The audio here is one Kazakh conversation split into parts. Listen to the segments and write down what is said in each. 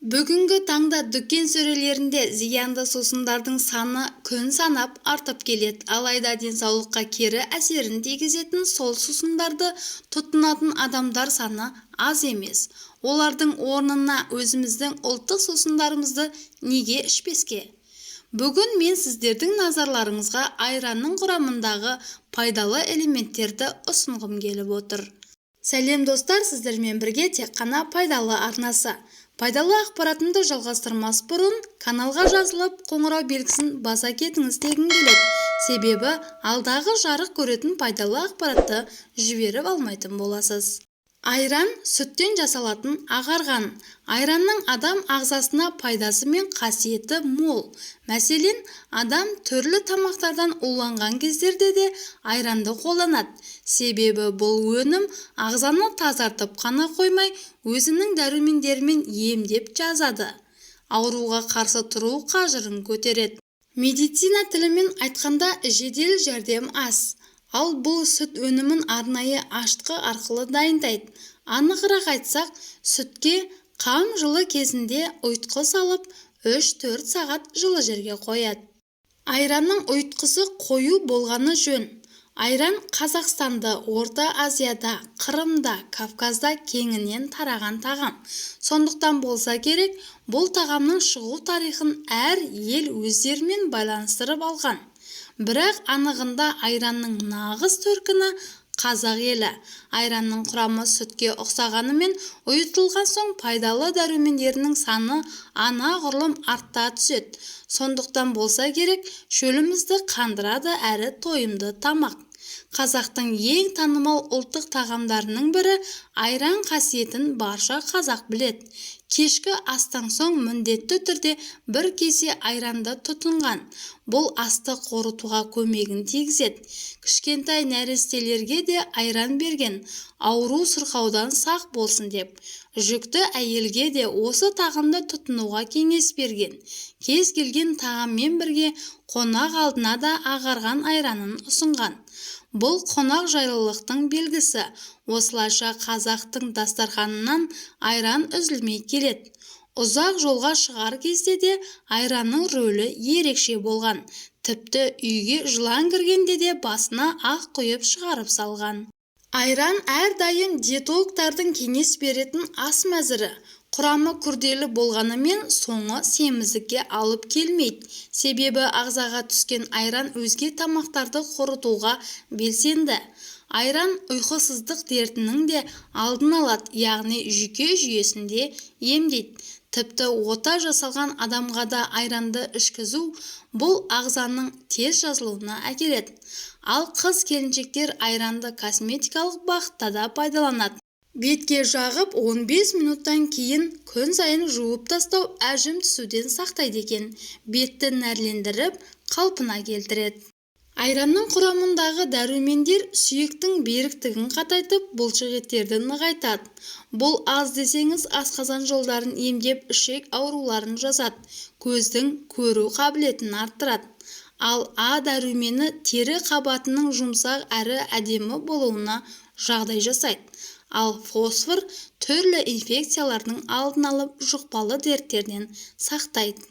Бүгінгі таңда дүкен сөрелерінде зиянды сусындардың саны күн санап артып келеді. Алайда денсаулыққа кері әсерін тигізетін сол сусындарды тұтынатын адамдар саны аз емес. Олардың орнына өзіміздің ұлттық сусындарымызды неге ішпеске? Бүгін мен сіздердің назарларыңызға айранның құрамындағы пайдалы элементтерді ұсынғым келіп отыр. Сәлем достар, сіздермен бірге тек қана пайдалы арнасы. Пайдалы ақпаратымды жалғастырмас бұрын каналға жазылып, қоңырау белгісін баса кетіңіз дегім келеді. Себебі алдағы жарық көретін пайдалы ақпаратты жіберіп алмайтын боласыз. Айран сүттен жасалатын ағарған. Айранның адам ағзасына пайдасы мен қасиеті мол. Мәселен, адам түрлі тамақтардан уланған кездерде де айранды қолданады. Себебі бұл өнім ағзаны тазартып қана қоймай, өзінің дәрумендерімен емдеп жазады. Ауруға қарсы тұру қажырын көтереді. Медицина тілімен айтқанда жедел жәрдем ас. Ал бұл сүт өнімін арнайы ашытқы арқылы дайындайды. Анығырақ айтсақ, сүтке қам жылы кезінде ұйытқы салып, 3-4 сағат жылы жерге қояды. Айранның ұйытқысы қою болғаны жөн. Айран Қазақстанды, Орта Азияда, Қырымда, Кавказда кеңінен тараған тағам. Сондықтан болса керек, бұл тағамның шығу тарихын әр ел өздерімен байланыстырып алған. Бірақ анығында айранның нағыз төркіні қазақ елі. Айранның құрамы сүтке ұқсағанымен ұйытылған соң пайдалы дәрумендерінің саны анағұрлым арта түседі. Сондықтан болса керек, шөлімізді қандырады әрі тойымды тамақ. Қазақтың ең танымал ұлттық тағамдарының бірі айран қасиетін барша қазақ біледі. Кешкі астан соң міндетті түрде бір кесе айранды тұтынған. Бұл асты қорытуға көмегін тигізеді. Кішкентай нәрестелерге де айран берген, ауру сырқаудан сақ болсын деп. Жүкті әйелге де осы тағамды тұтынуға кеңес берген. Кез келген тағаммен бірге қонақ алдына да ағарған айранын ұсынған. Бұл қонақ жайлылықтың белгісі. Осылайша қазақтың дастарханынан айран үзілмей келеді. Ұзақ жолға шығар кезде де айранның рөлі ерекше болған. Тіпті үйге жылан кіргенде де басына ақ құйып шығарып салған. Айран әрдайым диетологтардың кеңес беретін ас мәзірі. Құрамы күрделі болғанымен соңы семіздікке алып келмейді. Себебі ағзаға түскен айран өзге тамақтарды қорытуға белсенді. Айран ұйқысыздық дертінің де алдын алады, яғни жүйке жүйесінде емдейді. Тіпті ота жасалған адамға да айранды ішкізу бұл ағзаның тез жазылуына әкеледі. Ал қыз-келіншектер айранды косметикалық бағытта да пайдаланады. Бетке жағып 15 минуттан кейін күн сайын жуып тастау әжім түсуден сақтайды екен. Бетті нәрлендіріп, қалпына келтіреді. Айранның құрамындағы дәрумендер сүйектің беріктігін қатайтып, бұлшықеттерді нығайтады. Бұл аз десеңіз асқазан жолдарын емдеп, ішек ауруларын жазады. Көздің көру қабілетін арттырады. Ал А дәрумені тері қабатының жұмсақ әрі әдемі болуына жағдай жасайды. Ал фосфор түрлі инфекциялардың алдын алып, жұқпалы дерттерден сақтайды.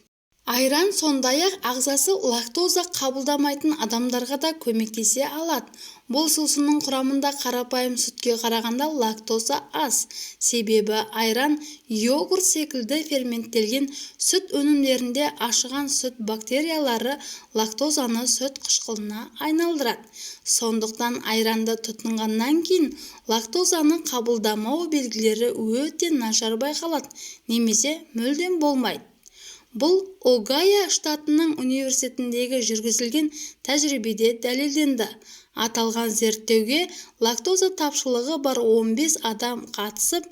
Айран сондай-ақ ағзасы лактоза қабылдамайтын адамдарға да көмектесе алады. Бұл сусынның құрамында қарапайым сүтке қарағанда лактоза аз. Себебі айран йогурт секілді ферменттелген сүт өнімдерінде ашыған сүт бактериялары лактозаны сүт қышқылына айналдырады. Сондықтан айранды тұтынғаннан кейін лактозаны қабылдамау белгілері өте нашар байқалады, немесе мүлдем болмайды. Бұл Огайо штатының университетіндегі жүргізілген тәжірибеде дәлелденді. Аталған зерттеуге лактоза тапшылығы бар 15 адам қатысып,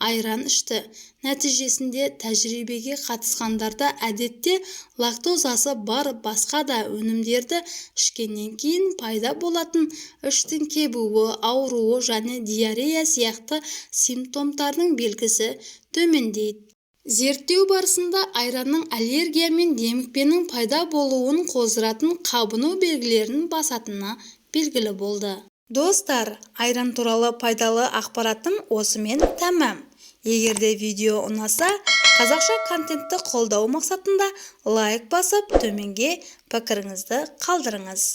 айран ішті. Нәтижесінде тәжірибеге қатысқандарда әдетте лактозасы бар басқа да өнімдерді ішкеннен кейін пайда болатын іштің кебуі, ауруы және диарея сияқты симптомдардың белгісі төмендейді. Зерттеу барысында айранның аллергия мен демікпенің пайда болуын қоздыратын қабыну белгілерін басатыны белгілі болды. Достар, айран туралы пайдалы ақпаратым осымен тәмам. Егерде видео ұнаса, қазақша контентті қолдау мақсатында лайк басып төменге пікіріңізді қалдырыңыз.